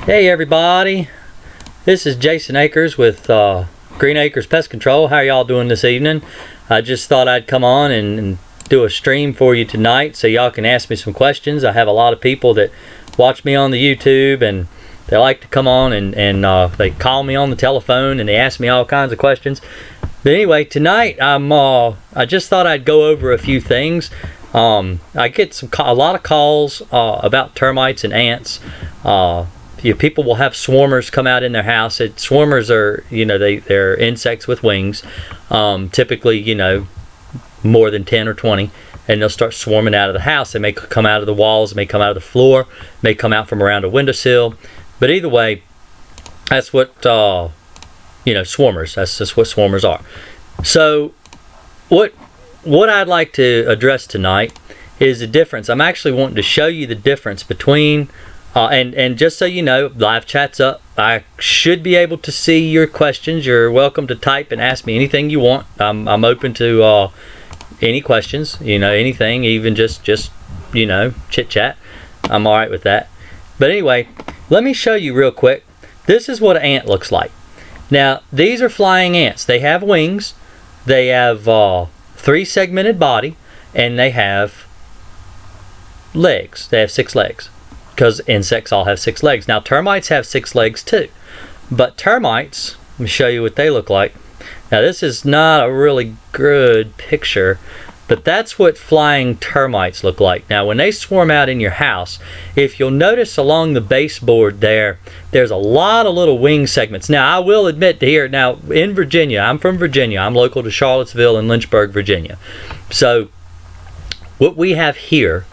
Hey everybody, this is Jason Akers with Green Acres Pest Control. How are y'all doing this evening? I just thought I'd come on and do a stream for you tonight so y'all can ask me some questions. I have a lot of people that watch me on the YouTube and they like to come on and they call me on the telephone and they ask me all kinds of questions. But anyway, tonight I just thought I'd go over a few things. I get a lot of calls about termites and ants. People will have swarmers come out in their house. Swarmers are, they're insects with wings, typically, more than 10 or 20, and they'll start swarming out of the house. They may come out of the walls, may come out of the floor, may come out from around a windowsill. But either way, that's what, swarmers, that's just what swarmers are. So what I'd like to address tonight is the difference. I'm actually wanting to show you the difference between and just so you know, live chat's up. I should be able to see your questions. You're welcome to type and ask me anything you want. I'm open to any questions, anything, even just chit chat. I'm all right with that. But anyway, let me show you real quick. This is what an ant looks like. Now, these are flying ants. They have wings. They have 3-segmented body, and they have legs. They have 6 legs. Because insects all have 6 legs. Now termites have 6 legs too, but termites, let me show you what they look like. Now this is not a really good picture, but that's what flying termites look like. Now when they swarm out in your house, if you'll notice along the baseboard there's a lot of little wing segments. Now I will admit here, now in Virginia, I'm from Virginia, I'm local to Charlottesville and Lynchburg, Virginia. So what we have here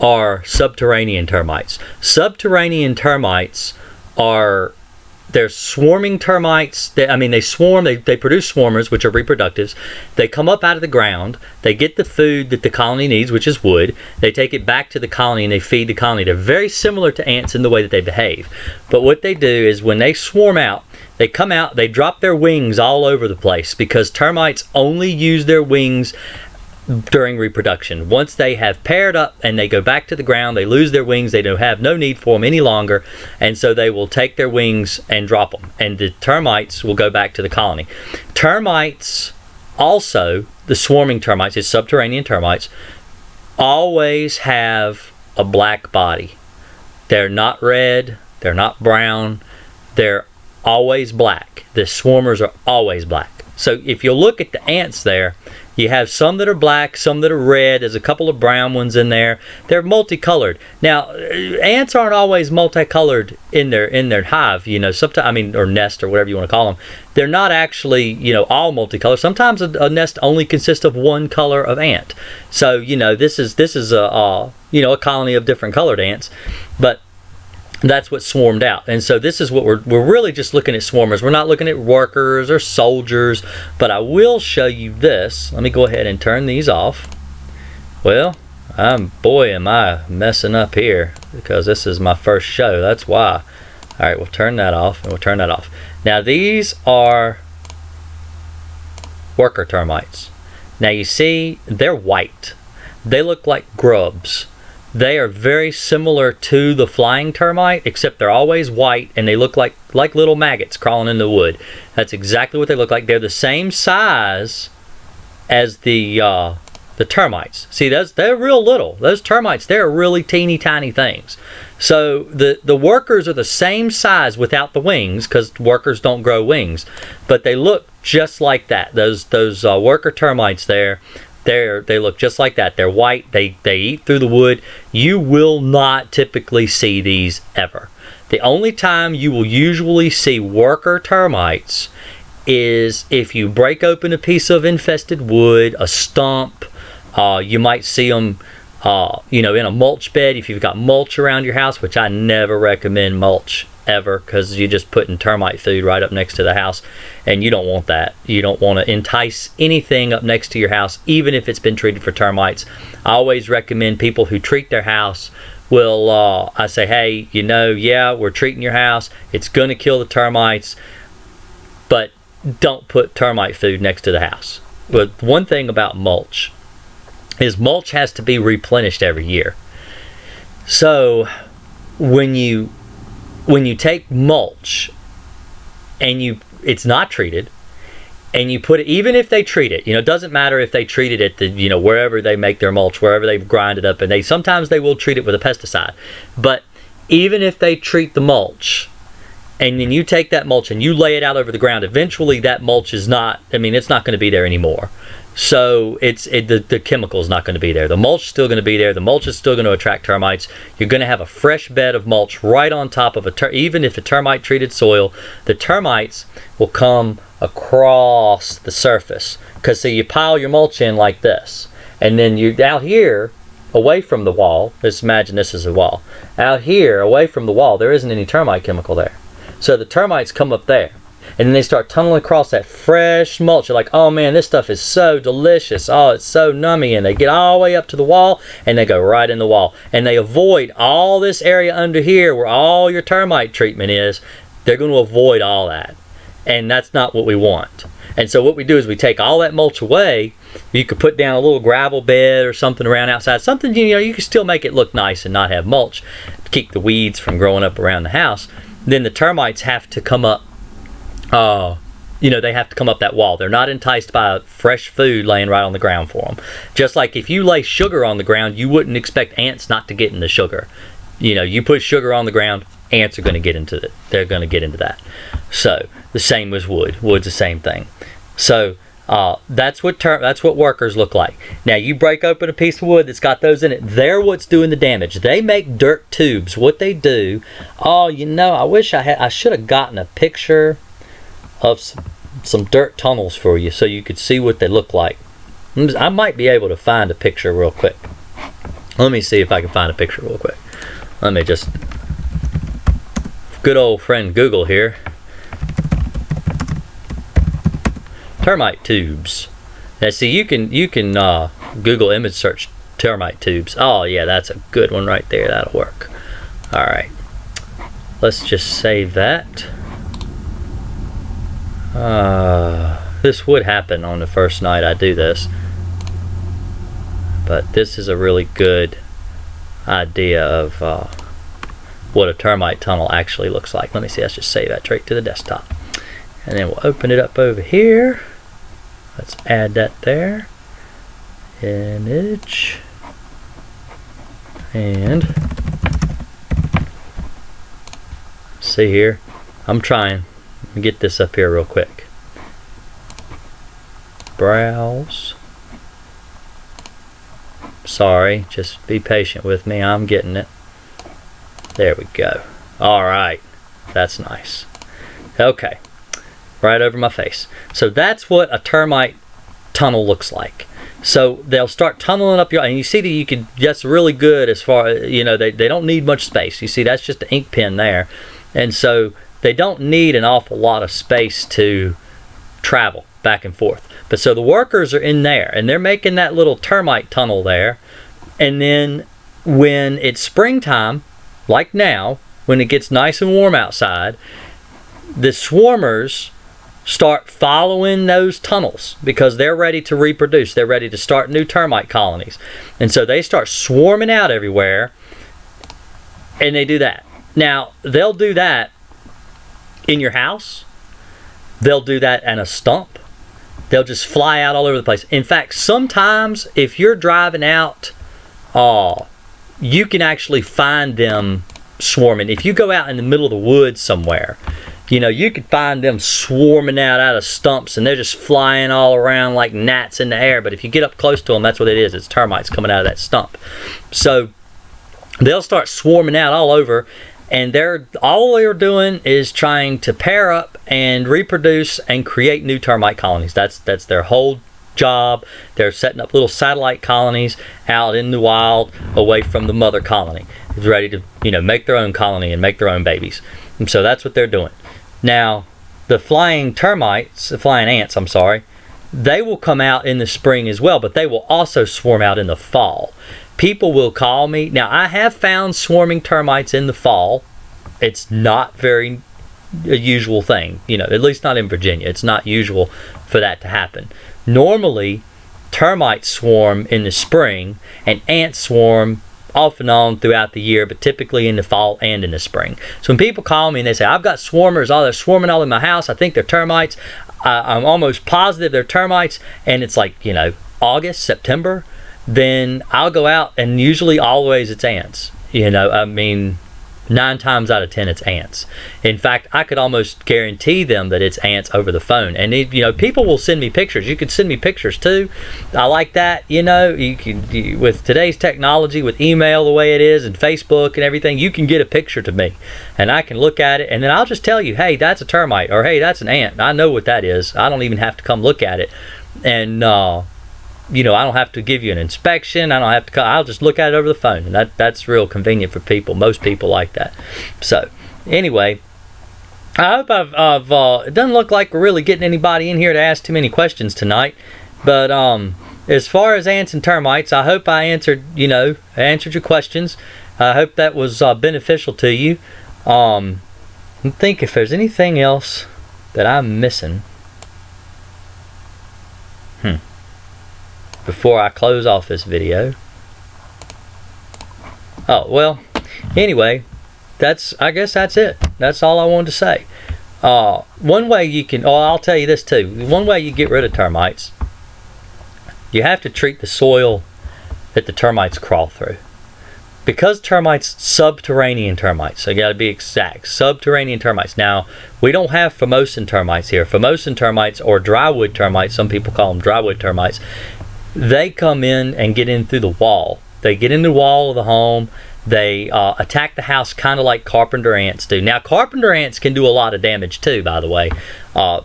are subterranean termites. Subterranean termites they're swarming termites. They swarm, they produce swarmers, which are reproductives. They come up out of the ground, they get the food that the colony needs, which is wood. They take it back to the colony and they feed the colony. They're very similar to ants in the way that they behave. But what they do is when they swarm out, they come out, they drop their wings all over the place because termites only use their wings during reproduction. Once they have paired up and they go back to the ground, they lose their wings, they don't have no need for them any longer, and so they will take their wings and drop them, and the termites will go back to the colony. Termites also, the swarming termites, it's subterranean termites, always have a black body. They're not red, they're not brown, they're always black. The swarmers are always black. So if you look at the ants there, you have some that are black, some that are red. There's a couple of brown ones in there. They're multicolored. Now, ants aren't always multicolored in their hive, sometimes, or nest or whatever you want to call them. They're not actually, all multicolored. Sometimes a nest only consists of one color of ant. So, this is a colony of different colored ants, but that's what swarmed out. And so this is what we're really just looking at swarmers. We're not looking at workers or soldiers, but I will show you this. Let me go ahead and turn these off. Well, boy am I messing up here because this is my first show. That's why. All right, we'll turn that off and we'll turn that off. Now these are worker termites. Now you see they're white. They look like grubs. They are very similar to the flying termite, except they're always white and they look like little maggots crawling in the wood. That's exactly what they look like. They're the same size as the termites. See, they're real little. Those termites, they're really teeny tiny things. So the workers are the same size without the wings, because workers don't grow wings, but they look just like that. Those worker termites there. They look just like that. They're white. They eat through the wood. You will not typically see these ever. The only time you will usually see worker termites is if you break open a piece of infested wood, a stump. You might see them, in a mulch bed if you've got mulch around your house, which I never recommend mulch ever, because you're just putting termite food right up next to the house, and you don't want that. You don't want to entice anything up next to your house, even if it's been treated for termites. I always recommend people who treat their house will, I say, hey, yeah, we're treating your house. It's going to kill the termites, but don't put termite food next to the house. But one thing about mulch is mulch has to be replenished every year. So when you when you take mulch and it's not treated, and you put it, even if they treat it, it doesn't matter if they treat it at the, wherever they make their mulch, wherever they grind it up, and sometimes they will treat it with a pesticide. But even if they treat the mulch, and then you take that mulch and you lay it out over the ground, eventually that mulch is not, it's not going to be there anymore. So the chemical is not going to be there. The mulch is still going to be there. The mulch is still going to attract termites. You're going to have a fresh bed of mulch right on top of even if a termite treated soil, the termites will come across the surface. Because you pile your mulch in like this, and then you out here away from the wall, let's imagine this is a wall. Out here away from the wall, there isn't any termite chemical there. So the termites come up there, and then they start tunneling across that fresh mulch. You're like, oh man, this stuff is so delicious. Oh, it's so nummy. And they get all the way up to the wall, and they go right in the wall. And they avoid all this area under here where all your termite treatment is. They're going to avoid all that. And that's not what we want. And so what we do is we take all that mulch away. You could put down a little gravel bed or something around outside. Something, you can still make it look nice and not have mulch to keep the weeds from growing up around the house. Then the termites have to come up, they have to come up that wall. They're not enticed by fresh food laying right on the ground for them. Just like if you lay sugar on the ground, you wouldn't expect ants not to get in the sugar. You put sugar on the ground, ants are going to get into it. They're going to get into that. So the same as wood. Wood's the same thing. So that's what workers look like. Now you break open a piece of wood that's got those in it. They're what's doing the damage. They make dirt tubes. What they do, I wish I should have gotten a picture of some dirt tunnels for you so you could see what they look like. I might be able to find a picture real quick. Let me see if I can find a picture real quick. Let me just, good old friend Google here. Termite tubes. Now see, you can Google image search termite tubes. Oh yeah, that's a good one right there. That'll work. All right, let's just save that. This would happen on the first night I do this, but this is a really good idea of what a termite tunnel actually looks like. Let me see. Let's just save that straight to the desktop, and then we'll open it up over here. Let's add that there. Image. And see here. I'm trying. Let me get this up here real quick. Browse. Sorry, just be patient with me. I'm getting it. There we go. Alright. That's nice. Okay. Right over my face. So that's what a termite tunnel looks like. So they'll start tunneling up your, and you see that that's really good as far as, they don't need much space. You see, that's just an ink pen there. And so they don't need an awful lot of space to travel back and forth. But so the workers are in there, and they're making that little termite tunnel there. And then when it's springtime, like now, when it gets nice and warm outside, the swarmers start following those tunnels because they're ready to reproduce. They're ready to start new termite colonies. And so they start swarming out everywhere, and they do that. Now, they'll do that in your house. They'll do that in a stump. They'll just fly out all over the place. In fact, sometimes if you're driving out, you can actually find them swarming. If you go out in the middle of the woods somewhere, you could find them swarming out of stumps, and they're just flying all around like gnats in the air. But if you get up close to them, that's what it is. It's termites coming out of that stump. So they'll start swarming out all over, and all they're doing is trying to pair up and reproduce and create new termite colonies. That's their whole job. They're setting up little satellite colonies out in the wild away from the mother colony. It's ready to make their own colony and make their own babies. And so that's what they're doing. Now, the flying ants, they will come out in the spring as well, but they will also swarm out in the fall. People will call me. Now, I have found swarming termites in the fall. It's not very a usual thing, at least not in Virginia. It's not usual for that to happen. Normally, termites swarm in the spring and ants swarm off and on throughout the year, but typically in the fall and in the spring. So when people call me and they say, I've got swarmers, they're swarming all in my house, I think they're termites, I'm almost positive they're termites, and it's like, you know, August, September, then I'll go out, and usually always it's ants. You know, I mean, 9 times out of 10 it's ants. In fact, I could almost guarantee them that it's ants over the phone. And you know, people will send me pictures. You could send me pictures too. I like that. You know, with today's technology, with email the way it is, and Facebook and everything, you can get a picture to me, and I can look at it, and then I'll just tell you, hey, that's a termite, or hey, that's an ant. I know what that is. I don't even have to come look at it, and you know, I don't have to give you an inspection. I don't have to. I'll just look at it over the phone, and that's real convenient for people. Most people like that. So, anyway, I hope it doesn't look like we're really getting anybody in here to ask too many questions tonight. But as far as ants and termites, I hope I answered your questions. I hope that was beneficial to you. I think if there's anything else that I'm missing. Before I close off this video. Oh, well, anyway, I guess that's it. That's all I wanted to say. One way you can, I'll tell you this too. One way you get rid of termites, you have to treat the soil that the termites crawl through. Because termites, subterranean termites, so you got to be exact, subterranean termites. Now, we don't have Formosan termites here. Formosan termites, or drywood termites, some people call them drywood termites, they come in and get in through the wall. They get in the wall of the home. They attack the house kind of like carpenter ants do. Now, carpenter ants can do a lot of damage too, by the way.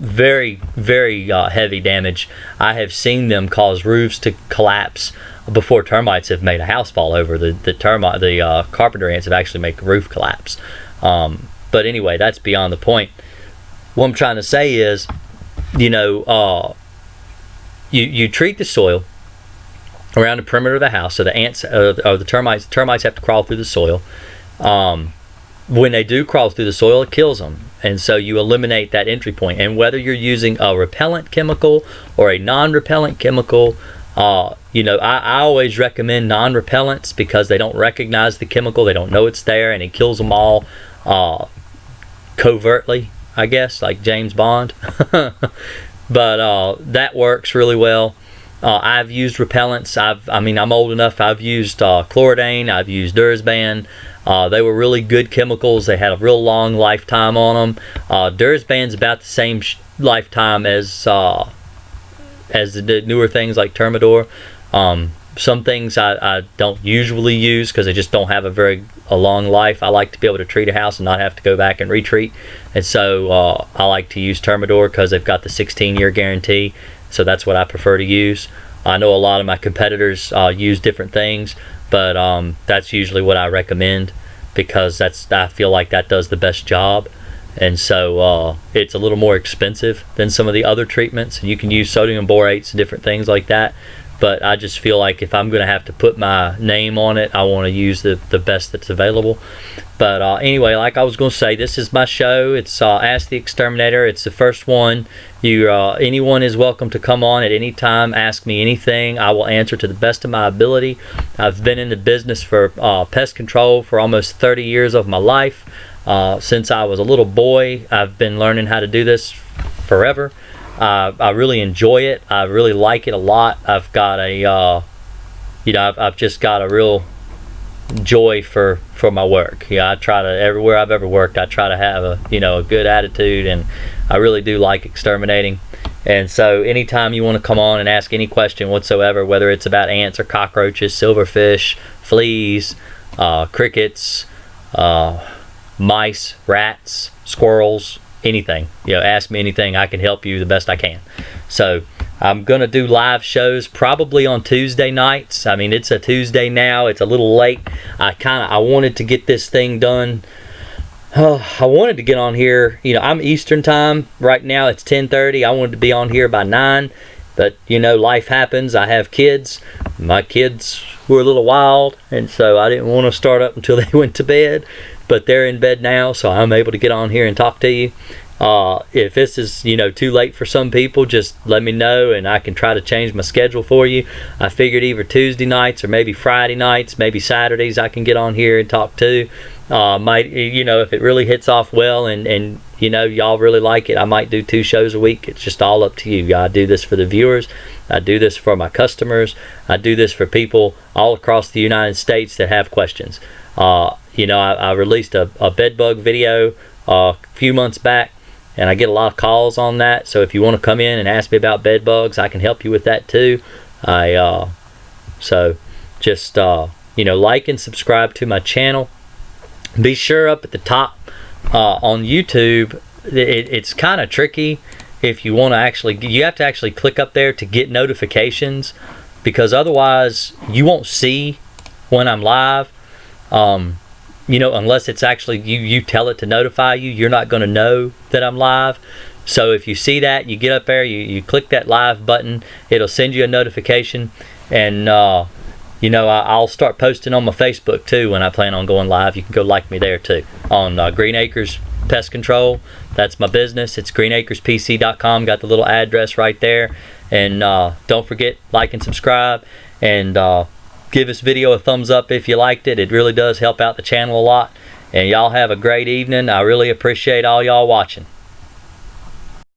Very, very heavy damage. I have seen them cause roofs to collapse before termites have made a house fall over. The carpenter ants have actually made a roof collapse. But anyway, that's beyond the point. What I'm trying to say is, you know, you treat the soil around the perimeter of the house, so the ants or the termites have to crawl through the soil. When they do crawl through the soil, it kills them, and so you eliminate that entry point. And whether you're using a repellent chemical or a non-repellent chemical, you know, I always recommend non-repellents because they don't recognize the chemical, they don't know it's there, and it kills them all covertly, I guess, like James Bond. But that works really well. I've used repellents. I'm old enough. I've used Chloridane. I've used Dursban. They were really good chemicals. They had a real long lifetime on them. Dursban's about the same lifetime as the newer things like Termidor. Some things I don't usually use because they just don't have a long life. I like to be able to treat a house and not have to go back and retreat. And so I like to use Termidor because they've got the 16-year guarantee. So that's what I prefer to use. I know a lot of my competitors use different things, but that's usually what I recommend because I feel like that does the best job. And so it's a little more expensive than some of the other treatments. And you can use sodium borates and different things like that. But I just feel like if I'm going to have to put my name on it, I want to use the best that's available. But anyway, like I was going to say, this is my show. It's Ask the Exterminator. It's the first one. Anyone is welcome to come on at any time, ask me anything. I will answer to the best of my ability. I've been in the business for pest control for almost 30 years of my life. Since I was a little boy, I've been learning how to do this forever. I really enjoy it. I really like it a lot. I've got I've just got a real joy for my work. I try to, everywhere I've ever worked, I try to have a good attitude, and I really do like exterminating. And so anytime you want to come on and ask any question whatsoever, whether it's about ants or cockroaches, silverfish, fleas, crickets, mice, rats, squirrels, anything, ask me anything. I can help you the best I can. So I'm gonna do live shows probably on Tuesday nights. I mean, it's a Tuesday now, it's a little late. I wanted to get this thing done. I wanted to get on here, I'm Eastern time right now. It's 10:30. I wanted to be on here by 9, but life happens. I have kids. My kids were a little wild, and so I didn't want to start up until they went to bed, but they're in bed now, so I'm able to get on here and talk to you. If this is, you know, too late for some people, just let me know and I can try to change my schedule for you. I figured either Tuesday nights or maybe Friday nights, maybe Saturdays I can get on here and talk to. Might, you know, if it really hits off well and you know, y'all really like it, I might do 2 shows a week. It's just all up to you. I do this for the viewers. I do this for my customers. I do this for people all across the United States that have questions. You know, I released a bed bug video a few months back, and I get a lot of calls on that. So if you want to come in and ask me about bed bugs, I can help you with that too. So just you know, like and subscribe to my channel. Be sure up at the top on YouTube, it's kind of tricky. If you want to actually, you have to actually click up there to get notifications, because otherwise you won't see when I'm live. You know, unless it's actually you tell it to notify you, you're not going to know that I'm live. So if you see that, you get up there, you click that live button, it'll send you a notification. And you know, I'll start posting on my Facebook too when I plan on going live. You can go like me there too on Green Acres Pest Control. That's my business. It's greenacrespc.com. Got the little address right there. And don't forget, like and subscribe, and give this video a thumbs up if you liked it. It really does help out the channel a lot. And y'all have a great evening. I really appreciate all y'all watching.